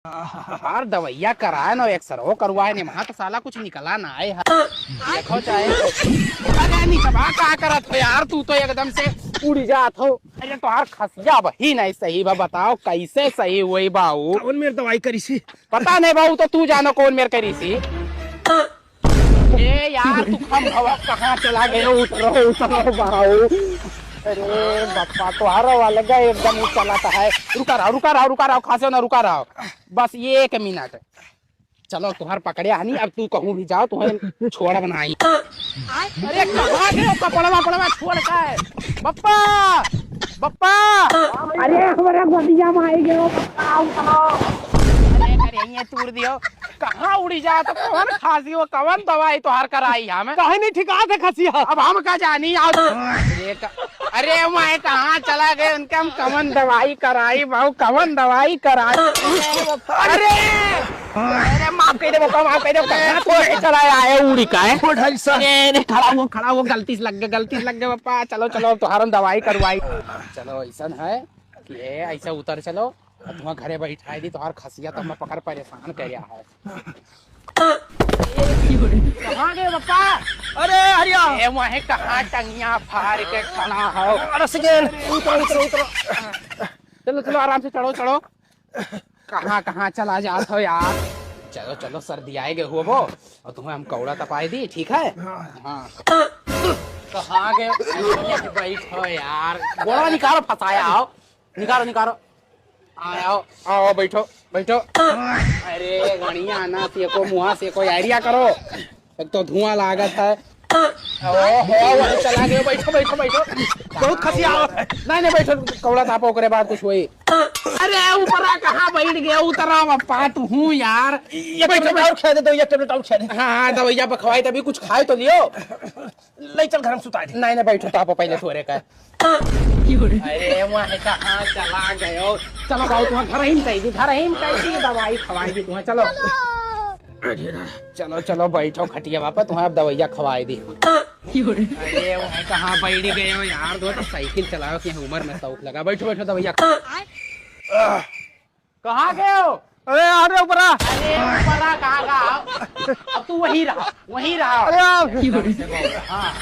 यार दवाइया कराए ना एक्सर हो करवाए नहीं वहां तो साला कुछ निकला ना आए देखो चाहे अरे निकलवा क्या करत हो यार तू तो एकदम से उड़ जात हो। अरे तोहार खसिया वही नहीं सही बा बताओ कैसे सही हुई बाऊ कौन मेरी दवाई करी सी? पता नहीं बाऊ तो तू जानो कौन मेरे करी सी। ए यार तू हम हवा कहाँ चला गए उतरो उतरो बाऊ। अरे बप्पा तुम्हारा वाला लगा एकदम चलाता है। रुका रहो खासे ना रुका रहो बस ये 1 मिनट चलो तुम्हार पकड़े आनी अब तू कहूँ भी जाओ तुम्हें छोड़ बनाई। अरे कहाँ गए कपड़वा छोड़ का है बप्पा अरे हमारा गोदिया में आई गए अरे तूड़ दियो कहाँ उड़ी जा तो कौन खांसी हो कौन दवाई तो हर कराई हमें कहीं नहीं ठिका थे खसिया। अब हम का जानी आओ अरे मैं कहाँ चला गए उनके हम कवन दवाई कराई बहु कवन दवाई कराई। अरे अरे माफ कर दे कहाँ तो चला आए उड़ी का है खड़ा हो गलती से लग गए पापा। चलो तुम्हारा दवाई करवाई चलो ऐसा है कि ऐसा उतर चलो तुम्हारा घरे बैठाई दी तुम्हार खसिया तो मैं पकड़ परेशान कर रहा है। कहाँ गए पापा? अरे हरिया वहीं कहाँ टंगिया फाड़ के खड़ा हो। उतरो चलो आराम से चढ़ो कहाँ चला जात हो यार। चलो सर्दी आएगे हो वो और तुम्हें हम कौड़ा तपाई दी ठीक है। हाँ कहाँ गए बैठो यार गोड़ा निकालो फंसाया आओ निकालो आओ बैठो अरे गणिया ना सेको मुहा सेको आइडिया करो एक तो धुआं लागत है। ओहो चला गए बैठो बहुत खसिया नहीं बैठो कौड़ा तापो करे बाद कुछ हुई। अरे ऊपरा कहाँ बैठ गया उतरा पाट हूँ यार। ये बैठो और खा दे दो ये टेबलेट और खा दे। हाँ दवाइया खवाई तभी कुछ खाए तो लियो। ले चल घर में सुता दे। नहीं बैठो तापो पहले थोड़े का। अरे वहाँ कहाँ चला गए चलो भाऊ तुम्हें घर ही दवाई खवाई दी तुम्हें चलो बैठो खटिया बापा तुम्हें अब दवाइया खवाई दी। अरे वहाँ कहाँ बैठ गए हो यार दो तो साइकिल चलाओ कि उम्र में शौक लगा बैठो दवाइया कहाँ गए हो? अरे ऊपरा कहाँ अब तू वहीं रहा अरे हाँ